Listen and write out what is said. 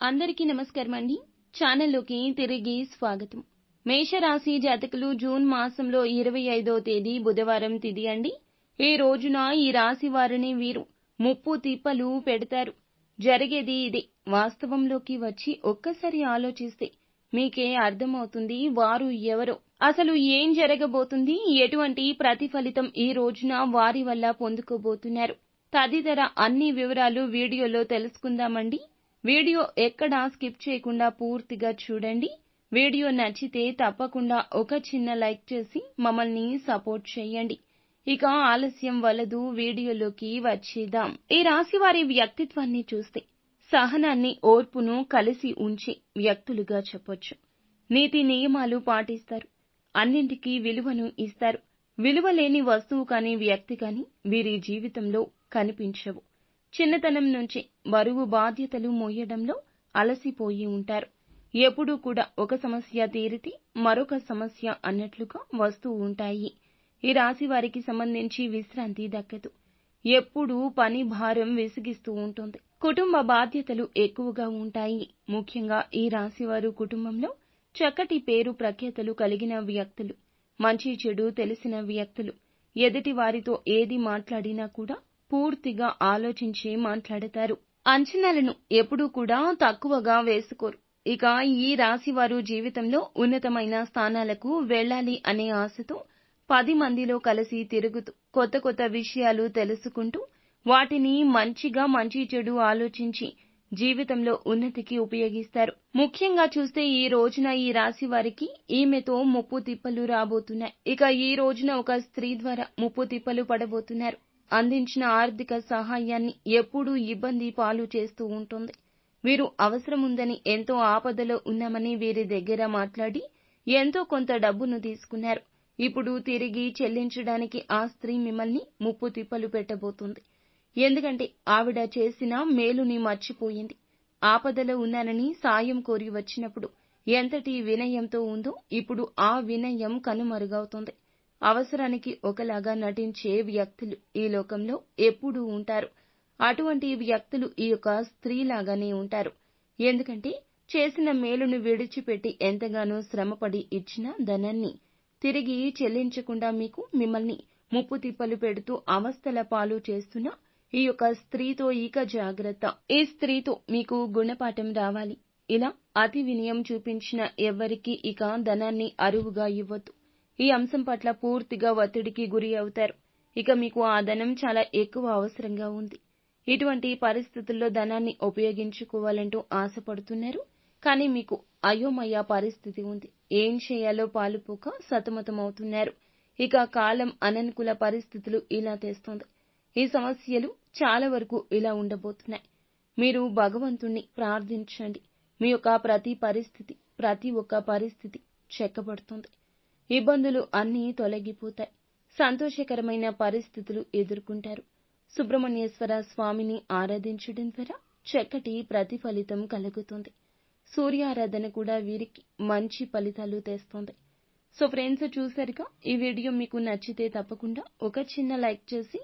అందరికీ నమస్కారం అండి. ఛానల్లోకి తిరిగి స్వాగతం. మేషరాశి జాతకులు జూన్ మాసంలో 25వ తేదీ బుధవారం తిథి అండి. ఈ రోజున ఈ రాశి వారిని వీరు ముప్పు తిప్పలు పెడతారు. జరిగేది ఇదే. వాస్తవంలోకి వచ్చి ఒక్కసారి ఆలోచిస్తే మీకే అర్థమవుతుంది వారు ఎవరో. అసలు ఏం జరగబోతుంది, ఎటువంటి ప్రతిఫలితం ఈ రోజున వారి వల్ల పొందుకోబోతున్నారు తదితర అన్ని వివరాలు వీడియోలో తెలుసుకుందామండి. వీడియో ఎక్కడా స్కిప్ చేయకుండా పూర్తిగా చూడండి. వీడియో నచ్చితే తప్పకుండా ఒక చిన్న లైక్ చేసి మమ్మల్ని సపోర్ట్ చేయండి. ఇక ఆలస్యం వలదు, వీడియోలోకి వచ్చేద్దాం. ఈ రాశి వారి వ్యక్తిత్వాన్ని చూస్తే సహనాన్ని, ఓర్పును కలిసి ఉంచే వ్యక్తులుగా చెప్పొచ్చు. నీతి నియమాలు పాటిస్తారు. అన్నింటికీ విలువను ఇస్తారు. విలువ లేని వస్తువు కానీ వ్యక్తి కానీ వీరి జీవితంలో కనిపించవు. చిన్నతనం నుంచి బరువు బాధ్యతలు మోయడంలో అలసిపోయి ఉంటారు. ఎప్పుడూ కూడా ఒక సమస్య తీరితే మరొక సమస్య అన్నట్లుగా వస్తూ ఉంటాయి. ఈ రాశి వారికి సంబంధించి విశ్రాంతి దక్కదు. ఎప్పుడూ పని భారం విసిగిస్తూ ఉంటుంది. కుటుంబ బాధ్యతలు ఎక్కువగా ఉంటాయి. ముఖ్యంగా ఈ రాశివారు కుటుంబంలో చక్కటి పేరు ప్రఖ్యాతలు కలిగిన వ్యక్తులు, మంచి చెడు తెలిసిన వ్యక్తులు. ఎదుటి వారితో ఏది మాట్లాడినా కూడా పూర్తిగా ఆలోచించి మాట్లాడతారు. అంచనాలను ఎప్పుడూ కూడా తక్కువగా వేసుకోరు. ఇక ఈ రాశి వారు జీవితంలో ఉన్నతమైన స్థానాలకు వెళ్ళాలి అనే ఆశతో 10 మందిలో కలిసి తిరుగుతూ కొత్త కొత్త విషయాలు తెలుసుకుంటూ వాటిని మంచి చెడు ఆలోచించి జీవితంలో ఉన్నతికి ఉపయోగిస్తారు. ముఖ్యంగా చూస్తే ఈ రోజున ఈ రాశి వారికి ఈమెతో ముప్పు తిప్పలు రాబోతున్నాయి. ఇక ఈ రోజున ఒక స్త్రీ ద్వారా ముప్పు తిప్పలు పడబోతున్నారు. అందించిన ఆర్థిక సహాయాన్ని ఎప్పుడూ ఇబ్బంది పాలు చేస్తూ ఉంటుంది. వీరు అవసరం ఉందని, ఎంతో ఆపదలో ఉన్నామని వీరి దగ్గర మాట్లాడి ఎంతో కొంత డబ్బును తీసుకున్నారు. ఇప్పుడు తిరిగి చెల్లించడానికి ఆ స్త్రీ మిమ్మల్ని ముప్పు తిప్పలు పెట్టబోతుంది. ఎందుకంటే ఆవిడ చేసిన మేలుని మర్చిపోయింది. ఆపదలో ఉన్నానని సాయం కోరి వచ్చినప్పుడు ఎంతటి వినయంతో ఉందో ఇప్పుడు ఆ వినయం కనుమరుగవుతుంది. అవసరానికి ఒకలాగా నటించే వ్యక్తులు ఈ లోకంలో ఎప్పుడూ ఉంటారు. అటువంటి వ్యక్తులు ఈ యొక్క స్త్రీలాగానే ఉంటారు. ఎందుకంటే చేసిన మేలును విడిచిపెట్టి ఎంతగానో శ్రమపడి ఇచ్చిన ధనాన్ని తిరిగి చెల్లించకుండా మిమ్మల్ని ముప్పు తిప్పలు పెడుతూ అవస్థల పాలు చేస్తున్న ఈ యొక్క స్త్రీతో ఇక జాగ్రత్త. ఈ స్త్రీతో మీకు గుణపాఠం రావాలి. ఇలా అతి వినయం చూపించిన ఎవ్వరికీ ఇక ధనాన్ని అరువుగా ఇవ్వద్దు. ఈ అంశం పట్ల పూర్తిగా ఒత్తిడికి గురి అవుతారు. ఇక మీకు ఆ ధనం చాలా ఎక్కువ అవసరంగా ఉంది. ఇటువంటి పరిస్థితుల్లో ధనాన్ని ఉపయోగించుకోవాలంటూ ఆశపడుతున్నారు. కానీ మీకు అయోమయ పరిస్థితి ఉంది. ఏం చేయాలో పాలుపోక సతమతమవుతున్నారు. ఇక కాలం అననుకూల పరిస్థితులు ఇలా తెస్తోంది. ఈ సమస్యలు చాలా వరకు ఇలా ఉండబోతున్నాయి. మీరు భగవంతుణ్ణి ప్రార్థించండి. మీ యొక్క ప్రతి ఒక్క పరిస్థితి చెక్కబడుతుంది. ఇబ్బందులు అన్నీ తొలగిపోతాయి. సంతోషకరమైన పరిస్థితులు ఎదుర్కొంటారు. సుబ్రహ్మణ్యేశ్వర స్వామిని ఆరాధించడం ద్వారా చక్కటి ప్రతిఫలితం కలుగుతుంది. సూర్యారాధన కూడా వీరికి మంచి ఫలితాలు తెస్తుంది. సో ఫ్రెండ్స్, చూసారుగా, ఈ వీడియో మీకు నచ్చితే తప్పకుండా ఒక చిన్న లైక్ చేసి